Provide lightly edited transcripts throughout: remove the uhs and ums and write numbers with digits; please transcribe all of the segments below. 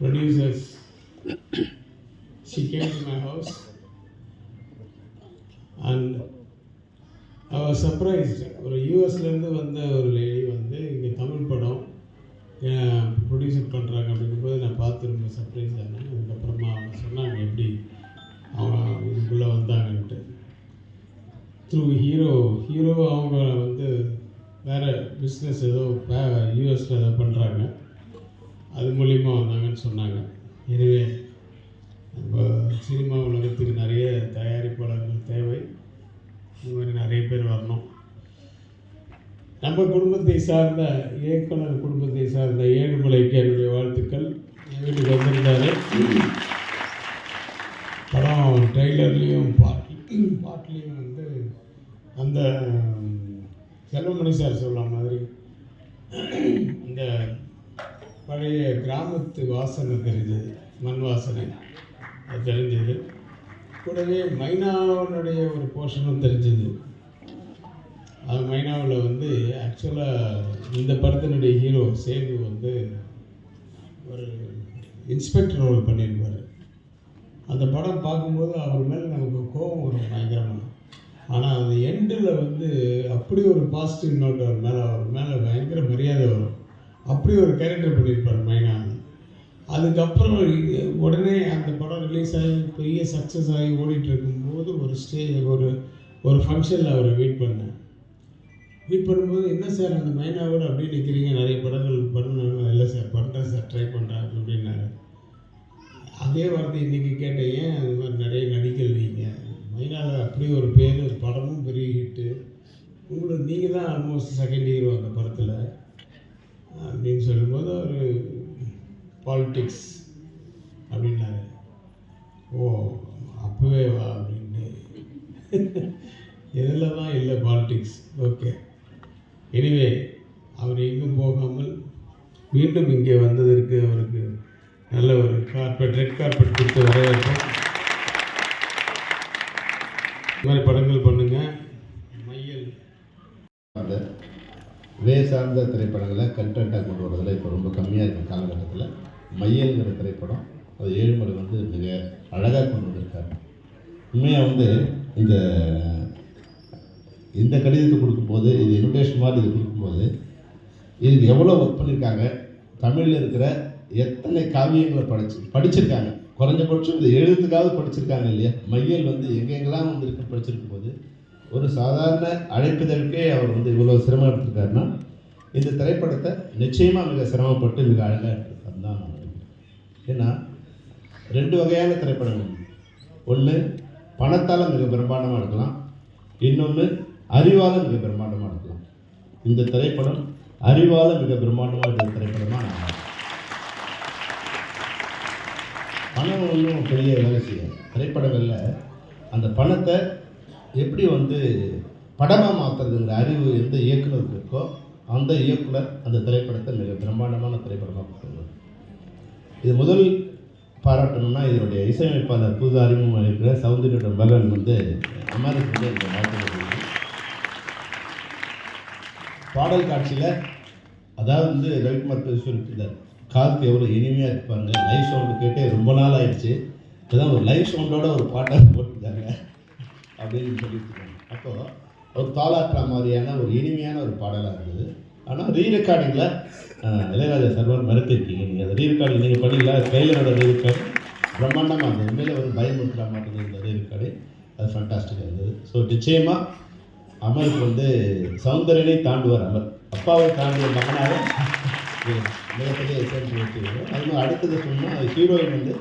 producers. She came to my house and I was surprised. ஒரு யூஎஸ்லேருந்து வந்த ஒரு lady வந்து இங்கே தமிழ் படம் ப்ரொடியூசர் பண்ணுறாங்க அப்படிங்கும்போது நான் பார்த்து ரொம்ப சர்ப்ரைஸ் ஆனேன். அதுக்கப்புறமா அவங்க சொன்னாங்க எப்படி அவங்க இதுக்குள்ளே வந்தாங்கன்ட்டு. த்ரூ ஹீரோ அவங்க வந்து வேறு பிஸ்னஸ் ஏதோ யூஎஸில் ஏதோ பண்ணுறாங்க, அது மூலிமா வந்தாங்கன்னு சொன்னாங்க. எனவே நம்ம சினிமா உலகத்துக்கு நிறைய தயாரிப்பாளர்கள் தேவை, இந்த மாதிரி நிறைய பேர் வரணும். நம்ம குடும்பத்தை சார்ந்த இயக்குனர் குடும்பத்தை சார்ந்த ஏழுமலைக்கு என்னுடைய வாழ்த்துக்கள். என் வீட்டுக்கு வந்திருந்தாரு. படம் ட்ரெய்லர்லேயும் பாட்லேயும் வந்து அந்த செல்வமணி சார் சொல்ல மாதிரி இந்த பழைய கிராமத்து வாசனை தெரிஞ்சது, மண் வாசனை அது தெரிஞ்சது. கூடவே மைனாவனுடைய ஒரு போர்ஷனும் தெரிஞ்சது. அது மைனாவில் வந்து ஆக்சுவலாக இந்த படத்தினுடைய ஹீரோ சேது வந்து ஒரு இன்ஸ்பெக்டர் ரோல் பண்ணியிருப்பார். அந்த படம் பார்க்கும்போது அவர் மேலே நமக்கு கோபம் வரும் பயங்கரமாக. ஆனால் அந்த எண்டில் வந்து அப்படி ஒரு பாசிட்டிவ் நோட் அவர் மேலே பயங்கர மரியாதை வரும். அப்படி ஒரு கேரக்டர் பண்ணியிருப்பார் மைனா. அதுக்கப்புறம் உடனே அந்த படம் ரிலீஸ் ஆகி பெரிய சக்ஸஸ் ஆகி ஓடிட்டு இருக்கும்போது ஒரு ஃபங்க்ஷனில் அவரை மீட் பண்ணும்போது என்ன சார் அந்த மைனாவோட அப்படியே நிற்கிறீங்க, நிறைய படங்கள் பண்ணணும். இல்லை சார் பண்ணுறேன் சார், ட்ரை பண்ணுறேன் அப்படின்னாரு. அதே வார்த்தை இன்றைக்கி கேட்டேன், ஏன் அது மாதிரி நிறைய நடிக்கலைங்க, மைனாவில் அப்படி ஒரு பேர், படமும் பெரிய ஹிட்டு, உங்களுக்கு நீங்கள் தான் ஆல்மோஸ்ட் செகண்ட் ஹீரோ அந்த படத்தில் அப்படின்னு சொல்லும்போது ஒரு பாலிட்டிக்ஸ் அப்படின்னாரு. ஓ அப்போவே வா அப்படின்ட்டு. எதில் தான் இல்லை பாலிட்டிக்ஸ். ஓகே, எனிவே அவர் எங்கும் போகாமல் மீண்டும் இங்கே வந்ததற்கு அவருக்கு நல்ல ஒரு ரெட் கார்பெட் கொடுத்து வரவேற்போம். இது மாதிரி படங்கள் பண்ணுங்கள். மையல் சார்ந்த திரைப்படங்களை கண்டென்ட்டாக கொண்டு வரதில் இப்போ ரொம்ப கம்மியாக இருக்கும் காலகட்டத்தில். மையல்ங்கிற திரைப்படம் அது ஏழுமலை வந்து மிக அழகாக கொண்டு வந்திருக்காரு. உண்மையாக வந்து இந்த கடிதத்தை கொடுக்கும்போது, இது இன்விடேஷன் மாதிரி இது கொடுக்கும்போது இதுக்கு எவ்வளோ ஒர்க் பண்ணியிருக்காங்க, தமிழில் இருக்கிற எத்தனை காவியங்களை படிச்சிருக்காங்க, குறைஞ்சபட்சம் இந்த எழுத்துக்காவது படிச்சிருக்காங்க இல்லையா. மையல் வந்து எங்கெங்கெல்லாம் வந்து இருக்கு படிச்சிருக்கும் போது ஒரு சாதாரண அழைப்புதலுக்கே அவர் வந்து இவ்வளோ சிரமம் எடுத்திருக்காருன்னா இந்த திரைப்படத்தை நிச்சயமாக மிக சிரமப்பட்டு மிக அழகாக எடுத்திருக்காருன்னு தான் நான் நினைக்கிறேன். ஏன்னா ரெண்டு வகையான திரைப்படங்கள், ஒன்று பணத்தால் மிக பிரம்மாண்டமாக எடுக்கலாம், இன்னொன்று அறிவால் மிக பிரம்மாண்டமாக எடுக்கலாம். இந்த திரைப்படம் அறிவால் மிக பிரம்மாண்டமாக எடுத்த திரைப்படமாக நான் பணம் ஒன்றும் பெரிய வேலை செய்யும். திரைப்படங்களில் அந்த பணத்தை எப்படி வந்து படமாக மாற்றுறதுங்கிற அறிவு எந்த இயக்குனருக்கு இருக்கோ அந்த இயக்குனர் அந்த திரைப்படத்தை மிக பிரம்மாண்டமான திரைப்படமாக கொடுத்துருவார். இது முதல் பாராட்டணும்னா இதனுடைய இசையமைப்பாளர் புது அறிமுகம் இருக்கிற சௌந்தர்யோட மகன் வந்து அமெரிக்க இந்த வாழ்க்கை பாடல் காட்சியில், அதாவது வந்து ரவிக்குமார் சொல்லிட்டு காதுக்கு எவ்வளோ இனிமையாக இருப்பாங்க. லைவ் சவுண்டு கேட்டே ரொம்ப நாள் ஆயிடுச்சு, இப்போதான் ஒரு லைவ் சவுண்டோட ஒரு பாட்டாக போட்டுருக்காங்க அப்படின்னு சொல்லிட்டு அப்போது ஒரு தாலாற்றா மாதிரியான ஒரு இனிமையான ஒரு பாடலாக இருந்தது. ஆனால் ரீரெக்கார்டிங்கில் இளையராஜா சர்வர் மறுத்திருக்கீங்க. நீங்கள் அந்த ரீரெக்கார்டிங் நீங்கள் பண்ணிங்களா? ட்ரெய்லரோட ரீரெக்கார்டு பிரம்மாண்டமாக இருந்தது. உண்மையில ஒரு பயமுறுத்துற மாட்டேங்குது இந்த ரீரெக்கார்டு, அது ஃபண்டாஸ்டிக்காக இருந்தது. ஸோ நிச்சயமாக அமருக்கு வந்து சௌந்தர்யனை தாண்டுவார். அமர் அப்பாவை தாண்டிய மகனாக மிகப்பெரிய எக்ஸாம்பிள் வச்சுருக்கோம். அது மாதிரி அடுத்தது சொன்னால் ஹீரோயின் வந்து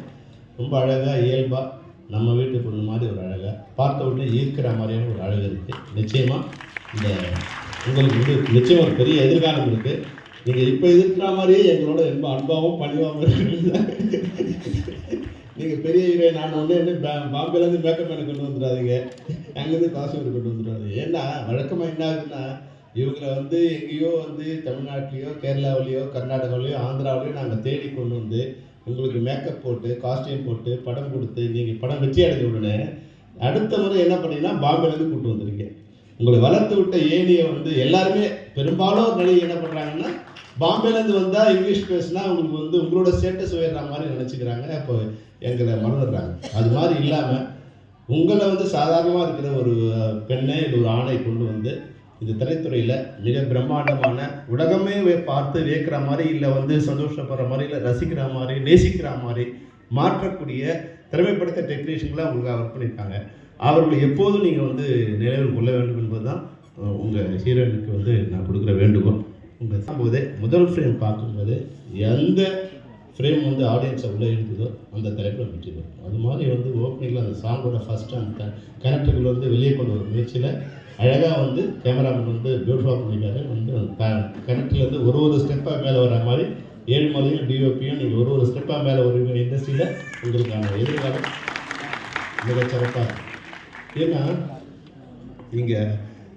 ரொம்ப அழகாக இயல்பாக நம்ம வீட்டு பொண்ணு மாதிரி ஒரு அழகாக பார்த்த உடனே ஈர்க்கிற மாதிரியான ஒரு அழகு இருக்குது. நிச்சயமாக இந்த உங்களுக்கு வந்து நிச்சயம் ஒரு பெரிய எதிர்காலம் இருக்குது. நீங்கள் இப்போ எதிர்க்கிற மாதிரியே எங்களோட ரொம்ப அன்பாகவும் பணிவாகவும் இருக்குது. நீங்கள் பெரிய ஹீரோயின் நான் ஒன்று என்ன பாம்பேலேருந்து மேக்கப் மேனை கொண்டு வந்துடாதீங்க, அங்கேருந்து காஸ்டியூம் கொண்டு வந்துடாது. ஏன்னா வழக்கமாக என்ன ஆகுதுன்னா இவங்களை வந்து எங்கேயோ வந்து தமிழ்நாட்டிலையோ கேரளாவிலையோ கர்நாடகாவிலையோ ஆந்திராவிலையோ நாங்கள் தேடி கொண்டு வந்து உங்களுக்கு மேக்கப் போட்டு காஸ்டியூம் போட்டு படம் கொடுத்து நீங்கள் படம் வெற்றி அடைஞ்ச உடனே அடுத்த முறை என்ன பண்ணீங்கன்னா பாம்பேலேருந்து கூப்பிட்டு வந்துருங்க. உங்களை வளர்த்து விட்ட ஏனியை வந்து எல்லாருமே பெரும்பாலும் நடிகை என்ன பண்ணுறாங்கன்னா பாம்பேலேருந்து வந்தால் இங்கிலீஷ் பேசினா உங்களுக்கு வந்து உங்களோட ஸ்டேட்டஸ் உயர்ற மாதிரி நினச்சிக்கிறாங்க. அப்போ எங்களை மறந்துடுறாங்க. அது மாதிரி இல்லாமல் உங்களை வந்து சாதாரணமாக இருக்கிற ஒரு பெண்ணை இல்லை ஒரு ஆணை கொண்டு வந்து இந்த திரைத்துறையில் மிக பிரம்மாண்டமான உலகமே பார்த்து வியக்கிற மாதிரி இல்லை வந்து சந்தோஷப்படுற மாதிரி இல்லை ரசிக்கிற மாதிரி நேசிக்கிற மாதிரி மாற்றக்கூடிய திறமைப்படுத்த டெக்னீஷியன்களை அவங்களுக்கு அர்ப்பணித்தாங்க. அவர்களை எப்போதும் நீங்கள் வந்து நினைவில் கொள்ள வேண்டும் என்பது தான் உங்கள் ஹீரோயினுக்கு வந்து நான் கொடுக்குற வேண்டுகோள். உங்கள் போதே முதல் ஃப்ரேம் பார்க்கும்போது எந்த ஃப்ரேம் வந்து ஆடியன்ஸை உள்ளே எழுதுதோ அந்த தலைப்பில் வெற்றிடும். அது மாதிரி வந்து ஓப்பனிங்கில் அந்த சாங்கோட ஃபஸ்ட்டு அந்த கனெக்டர்கள் வந்து வெளியே கொண்டு வர முயற்சியில் அழகாக வந்து கேமராமேன் வந்து பியூட்டிஃபுல்லாக பண்ணிக்காரு. வந்து கனெக்டிலேருந்து ஒரு ஸ்டெப்பாக மேலே வர மாதிரி ஏழுமலையும் டிஓபியும் நீங்கள் ஒரு ஸ்டெப்பாக மேலே வருவீங்க. இண்டஸ்ட்ரியில் உங்களுக்கான எதிர்காலம் மிகச்சிறப்பாக இருக்கும். ஏன்னா இங்கே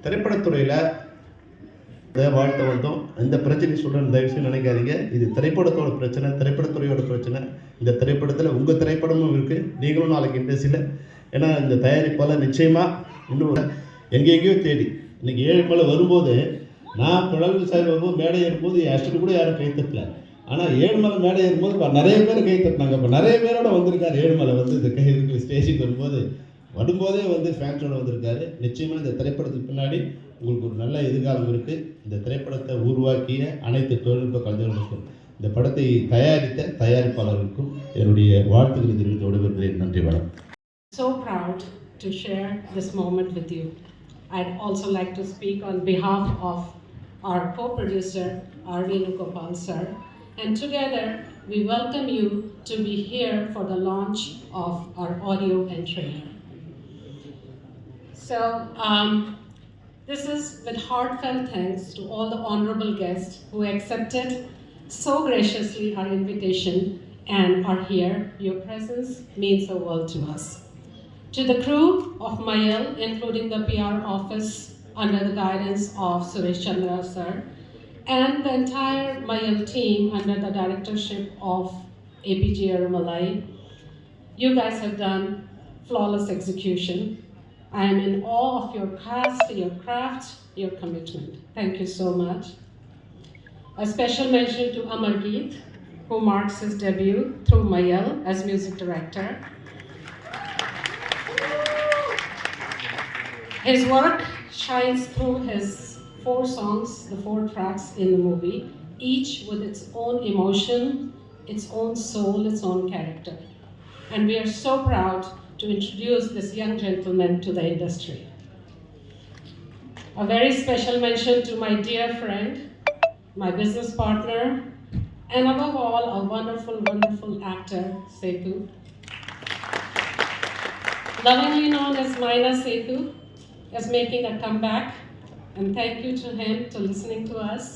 திரைப்படத்துறையில் வாழ்த்த வந்தோம். இந்த பிரச்சனை சொல்கிறேன், தயவுசெய்து நினைக்காதீங்க. இது திரைப்படத்தோட பிரச்சனை, திரைப்படத்துறையோட பிரச்சனை. இந்த திரைப்படத்தில் உங்கள் திரைப்படமும் இருக்குது. நீங்களும் நாளைக்கு இண்டஸ்ட்ரியில் ஏன்னா இந்த தயாரிப்பால் நிச்சயமாக இன்னும் எங்கெங்கேயோ தேடி இன்றைக்கி ஏழுமலை வரும்போது நான் குழந்தை சார் வரும்போது மேடை ஏறும்போது என் அஸ்டண்ட் கூட யாரும் கைத்தட்டல. ஆனால் ஏழுமலை மேடை ஏறும்போது நிறைய பேர் கைத்தட்டினாங்க. இப்போ நிறைய பேரோட வந்திருக்காரு ஏழுமலை வந்து இந்த இதுக்கு ஸ்டேஜுக்கு வரும்போதே வந்து ஃபேன்ஸோடு வந்திருக்காரு. நிச்சயமாக இந்த திரைப்படத்துக்கு பின்னாடி உங்களுக்கு ஒரு நல்ல எதிர்காலம் இருக்குது. இந்த திரைப்படத்தை உருவாக்கிய அனைத்து தொழில்நுட்ப கலைஞர்களுக்கும் இந்த படத்தை தயாரித்த தயாரிப்பாளர்களுக்கும் என்னுடைய வாழ்த்துக்களை தெரிவித்து விடைபெறுகிறேன். நன்றி, வணக்கம். So proud to share this moment with you. I'd also like to speak on behalf of our co-producer R. Venugopal sir, and together we welcome you to be here for the launch of our audio and trailer. So this is with heartfelt thanks to all the honorable guests who accepted so graciously our invitation and are here. Your presence means the world to us. To the crew of Mayal, including the PR office under the guidance of Suresh Chandra sir, and the entire Mayal team under the directorship of APG Arumalai, you guys have done flawless execution. I am in awe of your cast, your craft, your commitment. Thank you so much. A special mention to Amargeet, who marks his debut through Mayal as music director. His work shines through his 4 songs, the 4 tracks in the movie, each with its own emotion, its own soul, its own character. And we are so proud to introduce this young gentleman to the industry. A very special mention to my dear friend, my business partner, and above all, a wonderful, wonderful actor, Sethu. Lovingly known as Maina Sethu, is making a comeback, and thank you to him to listening to us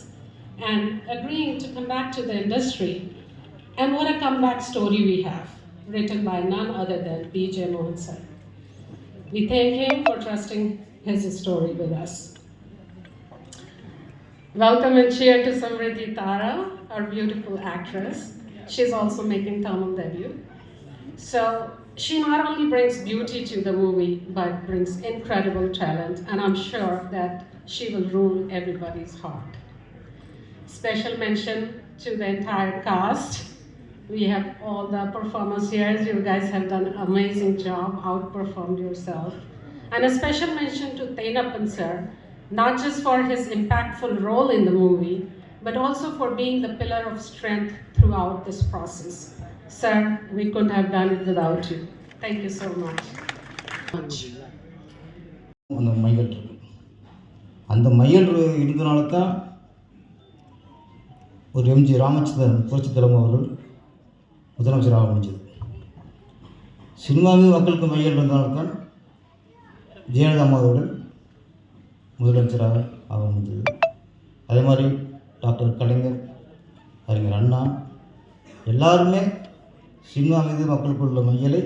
and agreeing to come back to the industry. And what a comeback story we have, written by none other than B.J. Mohan sir. We thank him for trusting his story with us. Welcome and cheer to Samriddhi Tara, our beautiful actress. She's also making Tamil debut. So she not only brings beauty to the movie, but brings incredible talent, and I'm sure that she will rule everybody's heart. Special mention to the entire cast. We have all the performers here. You guys have done an amazing job, outperformed yourself. And a special mention to Thenappan sir, not just for his impactful role in the movie, but also for being the pillar of strength throughout this process. Sir, we couldn't have done it without you. Thank you so much. அந்த மையல் இருக்கு. அந்த மையல் இருந்தனால தான் ஒரு MG Ramachandran புரட்சி தலைவர் அவர்கள் முதலமைச்சராக முடிஞ்சது. சினிமாவில் மக்களுக்கு மையல் இருந்தனால தான் ஜெயலலிதா அவர்கள் முதலமைச்சராக ஆக முடிஞ்சது. அதே மாதிரி டாக்டர் கலைஞர், அறிஞர் அண்ணா எல்லாருமே சினிமா மீது மக்களுக்கு உள்ள மையலை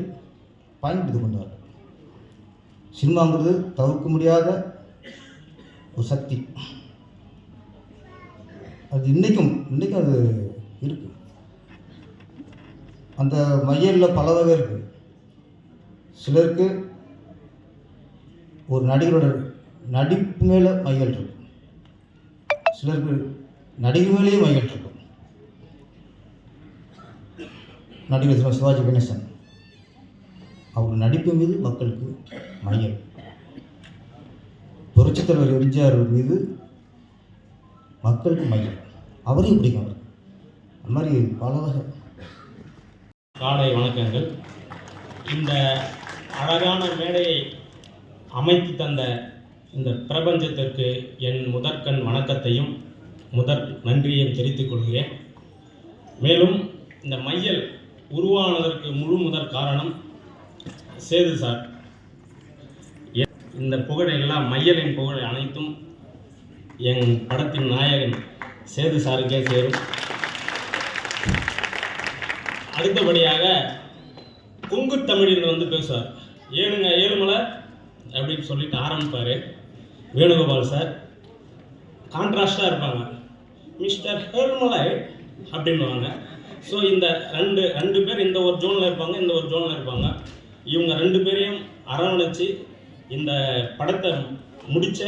பயன்படுத்தி கொண்டார்கள். சினிமாங்கிறது தவிர்க்க முடியாத ஒரு சக்தி. அது இன்றைக்கும் அது இருக்குது. அந்த மையலில் பல வகை இருக்குது. சிலருக்கு ஒரு நடிகரோட நடிப்பு மேலே மையல் இருக்குது. சிலருக்கு நடிகர் மேலேயே மையல் இருக்கும். நடிகர் சிவாஜி கணேசன் அவர் நடிப்பு மீது மக்களுக்கு மையல். புரட்சித் தலைவர் எம்ஜிஆர் மீது மக்களுக்கு மையல், அவரையும் பிடிக்கும். அவர் அந்த மாதிரி பல வகை. காலை வணக்கங்கள். இந்த அழகான மேடையை அமைத்து தந்த இந்த பிரபஞ்சத்திற்கு என் முதற்கண் வணக்கத்தையும் முதற் நன்றியையும் தெரிவித்துக் கொள்கிறேன். மேலும் இந்த மையல் உருவானதற்கு முழு முதற் காரணம் சேது சார். இந்த புகழ் எல்லாம் மையலின் புகழ் அனைத்தும் என் படத்தின் நாயகன் சேது சாருக்கே சேரும். அடுத்தபடியாக கொங்கு தமிழில் வந்து பேசுவார். ஏழுங்க ஏழுமலை அப்படின்னு சொல்லிட்டு ஆரம்பிப்பார் வேணுகோபால் சார். கான்ட்ராஸ்டாக இருப்பாங்க, மிஸ்டர் ஏழுமலை அப்படின்வாங்க. ஸோ இந்த ரெண்டு பேர் இந்த ஒரு ஜோனில் இருப்பாங்க, இந்த ஒரு ஜோனில் இருப்பாங்க. இவங்க ரெண்டு பேரையும் அரவணைச்சு இந்த படத்தை முடித்த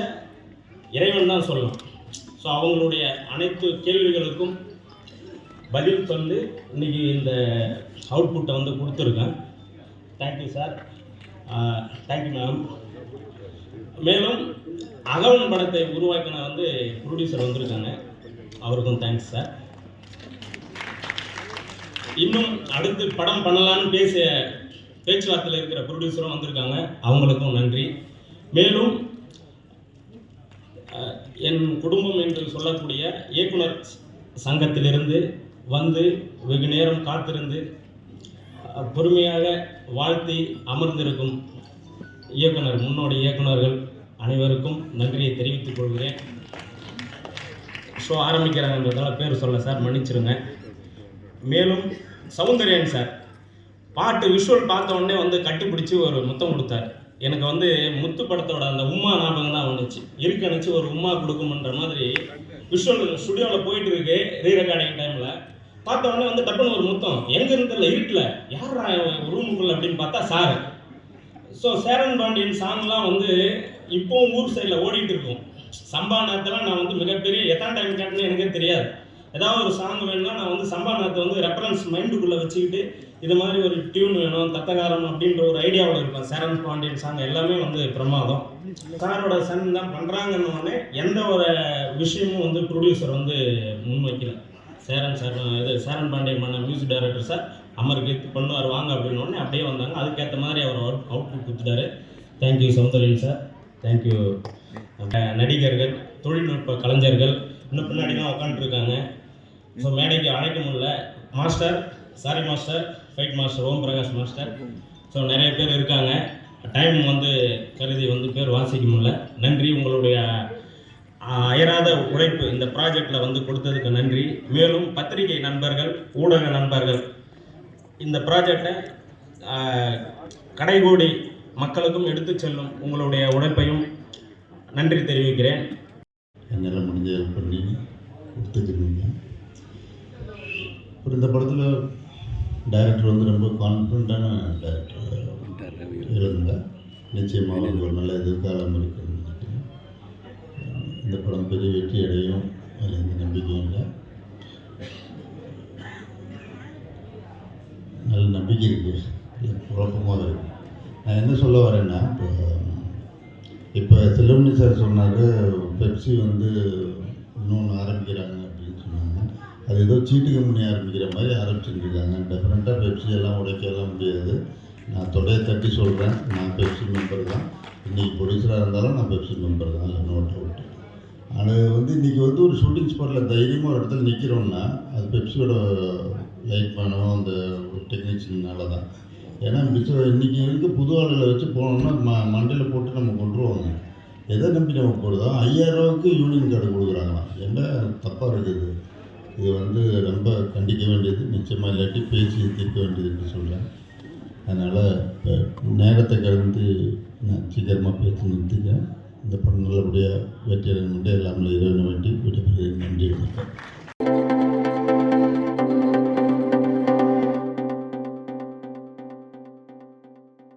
இறைவன் தான் சொல்லலாம். ஸோ அவங்களுடைய அனைத்து கேள்விகளுக்கும் பதில் தந்து இன்றைக்கி இந்த அவுட்புட்டை வந்து கொடுத்துருக்கேன். Thank you sir, thank you ma'am. மேலும் அகவன் படத்தை உருவாக்கின வந்து ப்ரொடியூசர் வந்திருக்காங்க, அவருக்கும் தேங்க்ஸ் சார். இன்னும் அடுத்து படம் பண்ணலான்னு பேச்சுவார்த்தையில் இருக்கிற ப்ரொடியூசரும் வந்திருக்காங்க, அவங்களுக்கும் நன்றி. மேலும் என் குடும்பம் என்று சொல்லக்கூடிய இயக்குனர் சங்கத்திலிருந்து வந்து வெகு நேரம் காத்திருந்து பொறுமையாக வாழ்த்தி அமர்ந்திருக்கும் முன்னோடி இயக்குனர்கள் அனைவருக்கும் நன்றியை தெரிவித்துக் கொள்கிறேன். ஷோ ஆரம்பிக்கிறாங்கன்றதால பேர் சொல்ல சார், மன்னிச்சிருங்க. மேலும் சௌந்தர்யன் சார் பாட்டு விஷுவல் பார்த்த உடனே வந்து கட்டிப்பிடிச்சி ஒரு முத்தம் கொடுத்தார். எனக்கு வந்து முத்து படத்தோட அந்த உம்மா ஞாபகம் தான் வந்துச்சு. இருக்கணிச்சு ஒரு உம்மா கொடுக்கும்ன்ற மாதிரி விஷுவல் ஸ்டுடியோவில் போயிட்டு இருக்கு ரீ ரெக்கார்டிங் டைமில். பார்த்த உடனே வந்து டப்புன்னு ஒரு முத்தம். எங்கே இருந்ததில்ல இருட்டில் யார் ரூமுக்குள்ள அப்படின்னு பார்த்தா சார். ஸோ சேரன் பாண்டியன் சாங்லாம் வந்து இப்போவும் ஊர் சைடில் ஓடிட்டு இருக்கும். சம்பாநாத்தெல்லாம் நான் வந்து மிகப்பெரிய எத்தனை டைம் கேட்டேன்னு எனக்கே தெரியாது. ஏதாவது ஒரு சாங் வேணும்னா நான் வந்து சம்பாநாத்தை வந்து ரெஃபரன்ஸ் மைண்டுக்குள்ளே வச்சுக்கிட்டு இது மாதிரி ஒரு டியூன் வேணும் தத்தகாரம் அப்படின்ற ஒரு ஐடியாவில் இருப்பேன். சேரன் பாண்டியன் சாங் எல்லாமே வந்து பிரமாதம். சாரோட சன் தான் பண்ணுறாங்கன்னு எந்த ஒரு விஷயமும் வந்து ப்ரொடியூசர் வந்து முன்வைக்கல. சேரன் பாண்டியன் பண்ண மியூசிக் டைரக்டர் சார் அமருக்கு பண்ணுவார் வாங்க அப்படின்னோடனே அப்படியே வந்தாங்க. அதுக்கேற்ற மாதிரி அவர் அவுட்புட் கொடுத்துட்டாரு. Thank you Soundaryan sir, thank you. நடிகர்கள், தொழில்நுட்ப கலைஞர்கள் இன்னும் பின்னாடி தான் உட்காந்துருக்காங்க. ஸோ மேடைக்கு அழைக்க முடியல. Master, sorry master, fight master Om Prakash master. So நிறைய பேர் இருக்காங்க. டைம் வந்து கருதி வந்து பேர் வாசிக்க முடியல. நன்றி, உங்களுடைய அயராத உழைப்பு இந்த ப்ராஜெக்டில் வந்து கொடுத்ததுக்கு நன்றி. மேலும் பத்திரிகை நண்பர்கள், ஊடக நண்பர்கள் இந்த ப்ராஜெக்டை கடைகோடி மக்களுக்கும் எடுத்து செல்லும் உங்களுடைய உழைப்பையும் நன்றி தெரிவிக்கிறேன். என்னால் முடிஞ்ச ஹெல்ப் பண்ணி கொடுத்துக்கிறீங்க. அப்புறம் இந்த படத்தில் டைரக்டர் வந்து ரொம்ப கான்ஃபிடண்ட்டான டைரக்டர் எழுதுங்க. நிச்சயமாக ஒரு நல்ல எதிர்காலம் இருக்குன்னு நினைக்கிறேன். இந்த படம் பெரிய வெற்றி அடையும், அதில் எந்த நம்பிக்கையும் இல்லை. நல்ல நம்பிக்கை இருக்குது, குழப்பமாக இருக்குது. நான் என்ன சொல்ல வரேன்னா, இப்போ செல்வமணி சார் சொன்னார் பெப்சி வந்து இன்னொன்று ஆரம்பிக்கிறாங்க அப்படின்னு சொன்னாங்க. அது ஏதோ சீட்டு கம்பெனி ஆரம்பிக்கிற மாதிரி ஆரம்பிச்சுருக்காங்க. டெஃபரெண்ட்டாக பெப்சி எல்லாம் உடைக்கலாம் முடியாது. நான் தொடையை தட்டி சொல்கிறேன், நான் பெப்சி மெம்பர் தான். இன்றைக்கி ப்ரொடியூசராக இருந்தாலும் நான் பெப்சி மெம்பர் தான், இல்லை நோட்டை விட்டு. அது வந்து இன்றைக்கி வந்து ஒரு ஷூட்டிங் ஸ்பாட்டில் தைரியமாக ஒரு இடத்துல நிற்கிறோன்னா அது பெப்சியோட லைட் மேனும் அந்த டெக்னீஷியனால தான். ஏன்னா இன்றைக்கி இருக்க புது ஆளுகளை வச்சு போனோம்னா மண்டையில் போட்டு நம்ம கொண்டுருவாங்க. எதை நம்பி நம்ம போகிறதோ 5000 ரூபாய்க்கு யூனியன் கார்டு கொடுக்குறாங்களாம். என்ன தப்பாக இருக்குது. இது வந்து ரொம்ப கண்டிக்க வேண்டியது, நிச்சயமாக இல்லாட்டி பேசி தீர்க்க வேண்டியதுன்னு சொல்கிறேன். அதனால் இப்போ நேரத்தை கடந்து நான் சீக்கிரமாக பேசி நிறுத்திக்கிறேன். இந்த படம் நல்லபடியாக வெற்றி அடைந்து எல்லாமே இறைவனை வேண்டி விடைபெறுகிறேன். நன்றி, வணக்கம்.